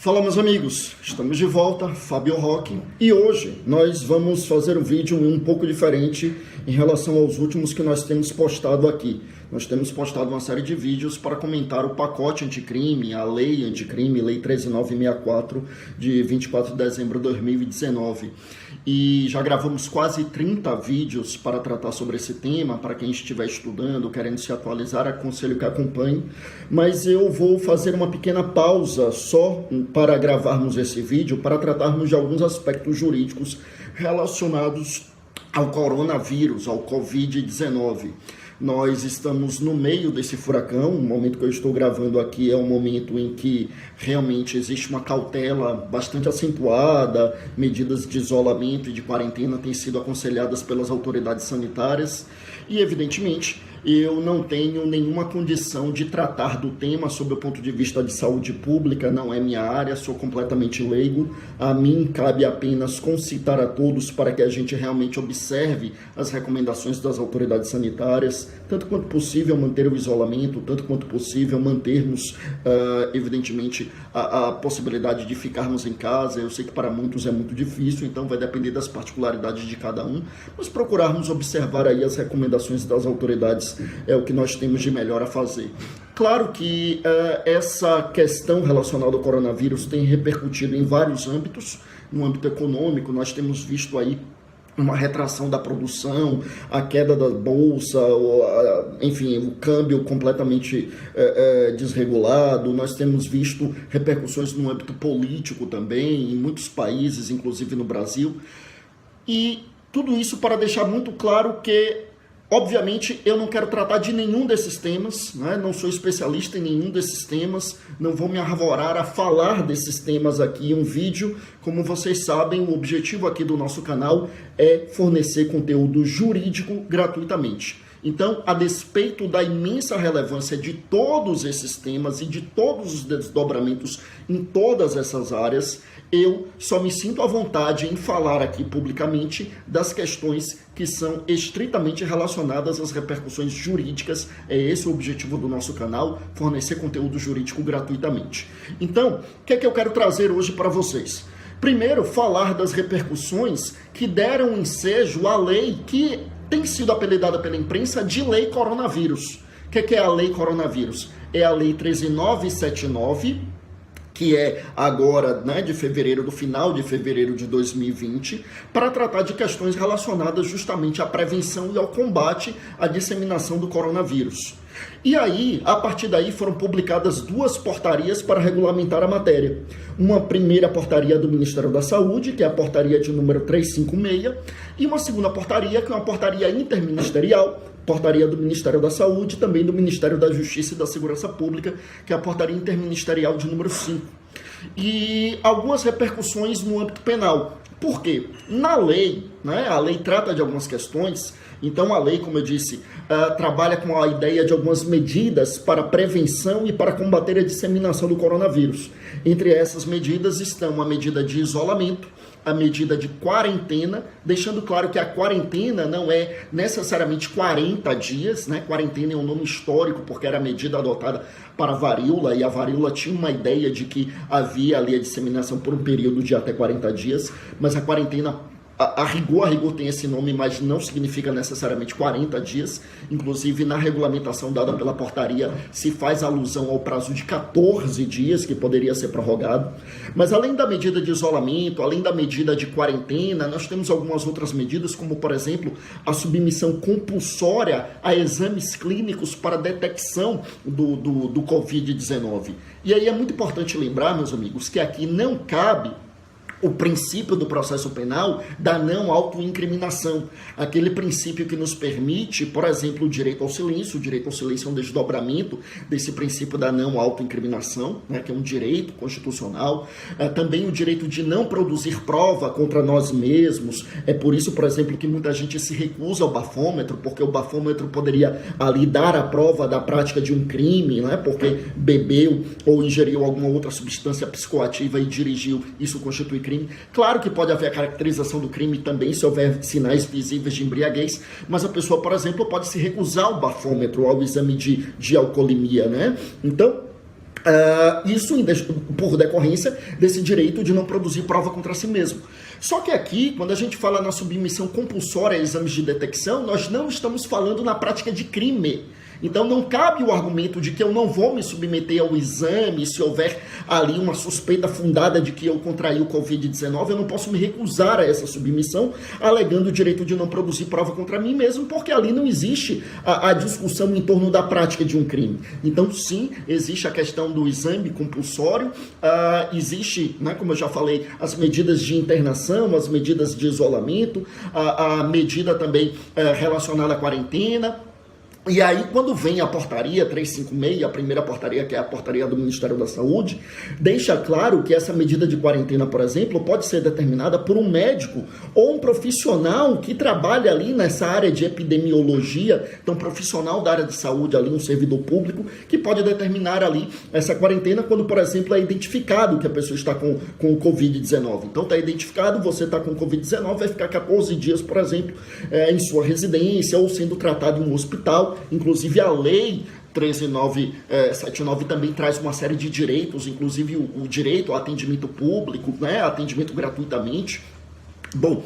Fala, meus amigos, estamos de volta, Fábio Roque, e hoje nós vamos fazer um vídeo um pouco diferente em relação aos últimos que nós temos postado aqui. Nós temos postado uma série de vídeos para comentar o pacote anticrime, a lei anticrime, lei 13964 de 24 de dezembro de 2019. E já gravamos quase 30 vídeos para tratar sobre esse tema. Para quem estiver estudando, querendo se atualizar, aconselho que acompanhe. Mas eu vou fazer uma pequena pausa só para gravarmos esse vídeo, para tratarmos de alguns aspectos jurídicos relacionados ao coronavírus, ao Covid-19. Nós estamos no meio desse furacão. O momento que eu estou gravando aqui é um momento em que realmente existe uma cautela bastante acentuada, medidas de isolamento e de quarentena têm sido aconselhadas pelas autoridades sanitárias e, evidentemente, eu não tenho nenhuma condição de tratar do tema sob o ponto de vista de saúde pública, não é minha área, sou completamente leigo. A mim cabe apenas concitar a todos para que a gente realmente observe as recomendações das autoridades sanitárias, tanto quanto possível manter o isolamento, tanto quanto possível mantermos, evidentemente, a possibilidade de ficarmos em casa. Eu sei que para muitos é muito difícil, então vai depender das particularidades de cada um, mas procurarmos observar aí as recomendações das autoridades é o que nós temos de melhor a fazer. Claro que essa questão relacionada ao coronavírus tem repercutido em vários âmbitos. No âmbito econômico, nós temos visto aí uma retração da produção, a queda da bolsa, enfim, o câmbio completamente desregulado. Nós temos visto repercussões no âmbito político também, em muitos países, inclusive no Brasil. E tudo isso para deixar muito claro que, obviamente, eu não quero tratar de nenhum desses temas, né? Não sou especialista em nenhum desses temas, não vou me arvorar a falar desses temas aqui em um vídeo. Como vocês sabem, o objetivo aqui do nosso canal é fornecer conteúdo jurídico gratuitamente. Então, a despeito da imensa relevância de todos esses temas e de todos os desdobramentos em todas essas áreas, eu só me sinto à vontade em falar aqui publicamente das questões que são estritamente relacionadas às repercussões jurídicas. É esse o objetivo do nosso canal, fornecer conteúdo jurídico gratuitamente. Então, o que é que eu quero trazer hoje para vocês? Primeiro, falar das repercussões que deram ensejo à lei que tem sido apelidada pela imprensa de Lei Coronavírus. O que é a Lei Coronavírus? É a Lei 13979, que é agora, né, de fevereiro, do final de fevereiro de 2020, para tratar de questões relacionadas justamente à prevenção e ao combate à disseminação do coronavírus. E aí, a partir daí, foram publicadas duas portarias para regulamentar a matéria. Uma primeira portaria do Ministério da Saúde, que é a portaria de número 356, e uma segunda portaria, que é uma portaria interministerial, portaria do Ministério da Saúde, também do Ministério da Justiça e da Segurança Pública, que é a portaria interministerial de número 5. E algumas repercussões no âmbito penal. Por quê? Na lei, né, a lei trata de algumas questões. Então a lei, como eu disse, trabalha com a ideia de algumas medidas para prevenção e para combater a disseminação do coronavírus. Entre essas medidas estão a medida de isolamento, a medida de quarentena, deixando claro que a quarentena não é necessariamente 40 dias, né? Quarentena é um nome histórico porque era a medida adotada para a varíola, e a varíola tinha uma ideia de que havia ali a disseminação por um período de até 40 dias, mas a quarentena, a rigor tem esse nome, mas não significa necessariamente 40 dias. Inclusive, na regulamentação dada pela portaria, se faz alusão ao prazo de 14 dias, que poderia ser prorrogado. Mas além da medida de isolamento, além da medida de quarentena, nós temos algumas outras medidas, como, por exemplo, a submissão compulsória a exames clínicos para detecção do Covid-19. E aí é muito importante lembrar, meus amigos, que aqui não cabe o princípio do processo penal da não autoincriminação, aquele princípio que nos permite, por exemplo, o direito ao silêncio. O direito ao silêncio é um desdobramento desse princípio da não autoincriminação, né, que é um direito constitucional. Também o direito de não produzir prova contra nós mesmos. É por isso, por exemplo, que muita gente se recusa ao bafômetro, porque o bafômetro poderia ali dar a prova da prática de um crime, né, porque bebeu ou ingeriu alguma outra substância psicoativa e dirigiu. Isso constitui crime. Claro que pode haver a caracterização do crime também se houver sinais visíveis de embriaguez, mas a pessoa, por exemplo, pode se recusar ao bafômetro, ao exame de alcoolemia, né? Então, Isso por decorrência desse direito de não produzir prova contra si mesmo. Só que aqui, quando a gente fala na submissão compulsória a exames de detecção, nós não estamos falando na prática de crime. Então não cabe o argumento de que eu não vou me submeter ao exame se houver ali uma suspeita fundada de que eu contraí o Covid-19, eu não posso me recusar a essa submissão, alegando o direito de não produzir prova contra mim mesmo, porque ali não existe a discussão em torno da prática de um crime. Então sim, existe a questão do exame compulsório, existe, né, como eu já falei, as medidas de internação, as medidas de isolamento, a medida também relacionada à quarentena. E aí, quando vem a portaria 356, a primeira portaria, que é a portaria do Ministério da Saúde, deixa claro que essa medida de quarentena, por exemplo, pode ser determinada por um médico ou um profissional que trabalha ali nessa área de epidemiologia, então profissional da área de saúde ali, um servidor público, que pode determinar ali essa quarentena quando, por exemplo, é identificado que a pessoa está com o Covid-19. Então, está identificado, você está com o Covid-19, vai ficar 14 dias, por exemplo, em sua residência ou sendo tratado em um hospital. Inclusive a lei 13979 também traz uma série de direitos, inclusive o direito ao atendimento público, né, atendimento gratuitamente. Bom,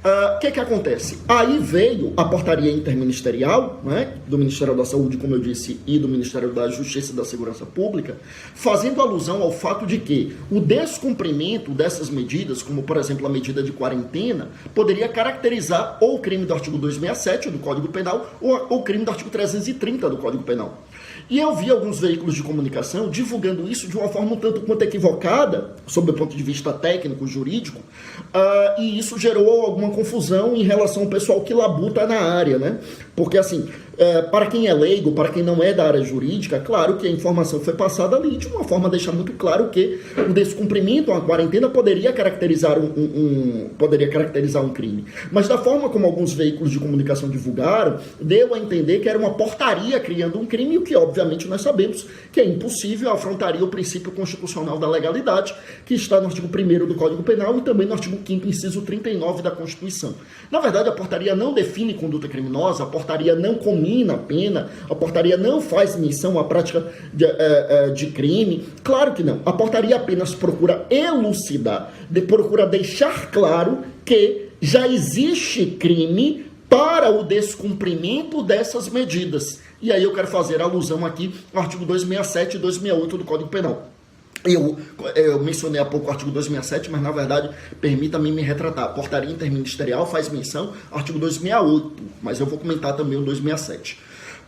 o que acontece? Aí veio a portaria interministerial, né, do Ministério da Saúde, como eu disse, e do Ministério da Justiça e da Segurança Pública, fazendo alusão ao fato de que o descumprimento dessas medidas, como por exemplo a medida de quarentena, poderia caracterizar ou o crime do artigo 267 do Código Penal ou o crime do artigo 330 do Código Penal. E eu vi alguns veículos de comunicação divulgando isso de uma forma um tanto quanto equivocada, sob o ponto de vista técnico, jurídico, e isso gerou alguma confusão em relação ao pessoal que labuta na área, né? Porque, assim, para quem é leigo, para quem não é da área jurídica, claro que a informação foi passada ali de uma forma a deixar muito claro que o descumprimento a quarentena poderia caracterizar um crime. Mas da forma como alguns veículos de comunicação divulgaram, deu a entender que era uma portaria criando um crime, o que obviamente nós sabemos que é impossível, afrontaria o princípio constitucional da legalidade, que está no artigo 1º do Código Penal e também no artigo 5º, inciso 39 da Constituição. Na verdade, a portaria não define conduta criminosa, a portaria não comina a pena, a portaria não faz menção à prática de crime. Claro que não. A portaria apenas procura elucidar, procura deixar claro que já existe crime para o descumprimento dessas medidas. E aí eu quero fazer alusão aqui ao artigo 267 e 268 do Código Penal. Eu mencionei há pouco o artigo 267, mas na verdade, permita-me me retratar. A portaria interministerial faz menção ao artigo 268, mas eu vou comentar também o 267.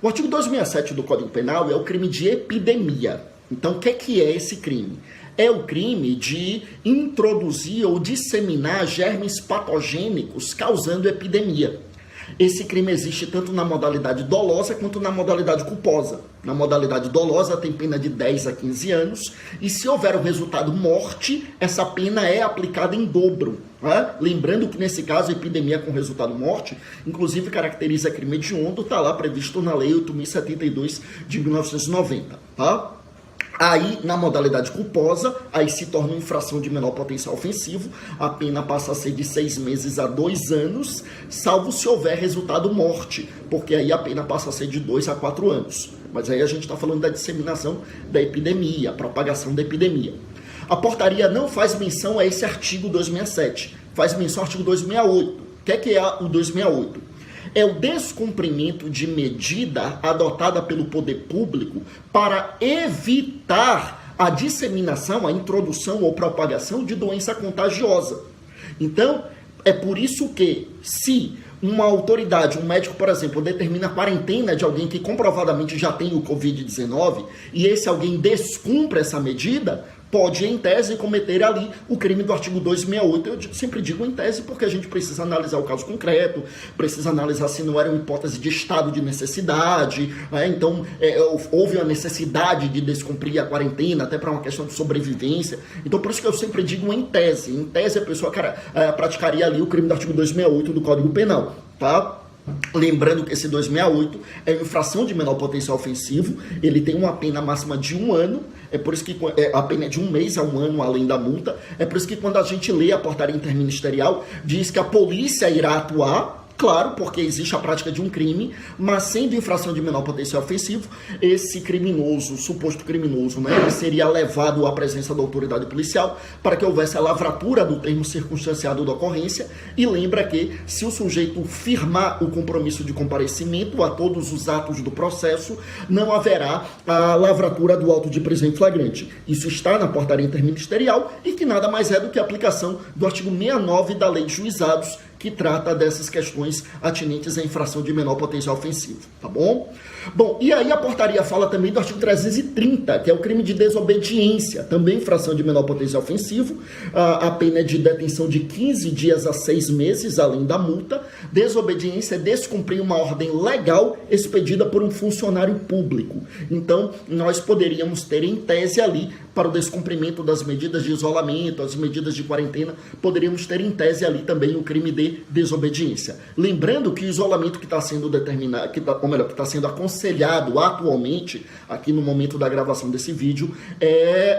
O artigo 267 do Código Penal é o crime de epidemia. Então, o que é esse crime? É o crime de introduzir ou disseminar germes patogênicos causando epidemia. Esse crime existe tanto na modalidade dolosa quanto na modalidade culposa. Na modalidade dolosa tem pena de 10 a 15 anos e se houver o resultado morte, essa pena é aplicada em dobro. Né? Lembrando que nesse caso a epidemia com resultado morte, inclusive caracteriza crime hediondo, está lá previsto na Lei 8.072 de 1990. Tá? Aí, na modalidade culposa, aí se torna uma infração de menor potencial ofensivo, a pena passa a ser de 6 meses a 2 anos, salvo se houver resultado morte, porque aí a pena passa a ser de 2 a 4 anos. Mas aí a gente está falando da disseminação da epidemia, a propagação da epidemia. A portaria não faz menção a esse artigo 267, faz menção ao artigo 268. O que é o 268? É o descumprimento de medida adotada pelo poder público para evitar a disseminação, a introdução ou propagação de doença contagiosa. Então, é por isso que, se uma autoridade, um médico, por exemplo, determina a quarentena de alguém que comprovadamente já tem o Covid-19 e esse alguém descumpre essa medida, pode, em tese, cometer ali o crime do artigo 268. Eu sempre digo em tese porque a gente precisa analisar o caso concreto, precisa analisar se não era uma hipótese de estado de necessidade, né? Então houve uma necessidade de descumprir a quarentena, até para uma questão de sobrevivência. Então por isso que eu sempre digo em tese. Em tese a pessoa praticaria ali o crime do artigo 268 do Código Penal, tá? Lembrando que esse 268 é uma infração de menor potencial ofensivo, ele tem uma pena máxima de 1 ano, é por isso que a pena é de 1 mês a 1 ano além da multa, é por isso que quando a gente lê a portaria interministerial, diz que a polícia irá atuar Claro, porque existe a prática de um crime, mas sendo infração de menor potencial ofensivo, esse criminoso, suposto criminoso, né, ele seria levado à presença da autoridade policial para que houvesse a lavratura do termo circunstanciado da ocorrência. E lembra que, se o sujeito firmar o compromisso de comparecimento a todos os atos do processo, não haverá a lavratura do auto de prisão em flagrante. Isso está na portaria interministerial e que nada mais é do que a aplicação do artigo 69 da Lei de Juizados, que trata dessas questões atinentes à infração de menor potencial ofensivo, tá bom? Bom, e aí a portaria fala também do artigo 330, que é o crime de desobediência, também infração de menor potencial ofensivo, a pena é de detenção de 15 dias a 6 meses, além da multa. Desobediência é descumprir uma ordem legal expedida por um funcionário público. Então, nós poderíamos ter em tese ali, para o descumprimento das medidas de isolamento, as medidas de quarentena, poderíamos ter em tese ali também o crime de desobediência. Lembrando que o isolamento que está sendo determinado, que está sendo aconselhado atualmente, aqui no momento da gravação desse vídeo,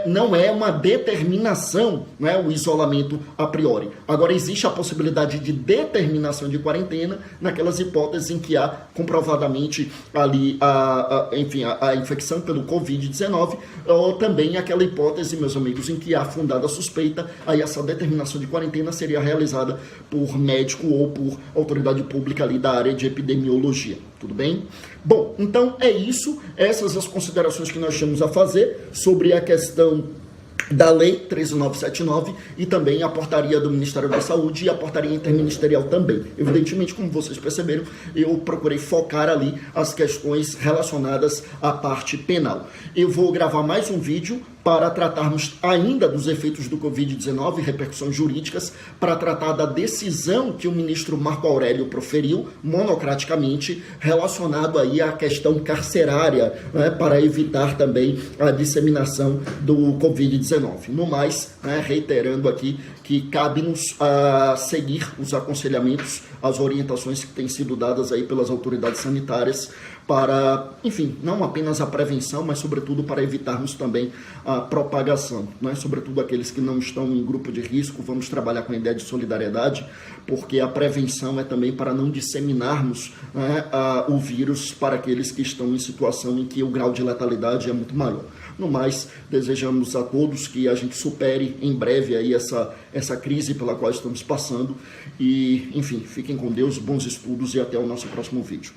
não é uma determinação, né, o isolamento a priori. Agora, existe a possibilidade de determinação de quarentena naquelas hipóteses em que há comprovadamente ali a infecção pelo Covid-19, ou também aquela hipótese, meus amigos, em que há fundada suspeita, aí essa determinação de quarentena seria realizada por médico ou por autoridade pública ali da área de epidemiologia. Tudo bem? Bom, então é isso. Essas as considerações que nós tínhamos a fazer sobre a questão da Lei 13.979 e também a portaria do Ministério da Saúde e a portaria interministerial também. Evidentemente, como vocês perceberam, eu procurei focar ali as questões relacionadas à parte penal. Eu vou gravar mais um vídeo para tratarmos ainda dos efeitos do Covid-19, repercussões jurídicas, para tratar da decisão que o ministro Marco Aurélio proferiu, monocraticamente, relacionado aí à questão carcerária, né, para evitar também a disseminação do Covid-19. No mais, né, reiterando aqui que cabe-nos seguir os aconselhamentos, as orientações que têm sido dadas aí pelas autoridades sanitárias para, enfim, não apenas a prevenção, mas sobretudo para evitarmos também a propagação, né? Sobretudo aqueles que não estão em grupo de risco. Vamos trabalhar com a ideia de solidariedade, porque a prevenção é também para não disseminarmos, né, o vírus para aqueles que estão em situação em que o grau de letalidade é muito maior. No mais, desejamos a todos que a gente supere em breve aí essa crise pela qual estamos passando e, enfim, fiquem com Deus, bons estudos e até o nosso próximo vídeo.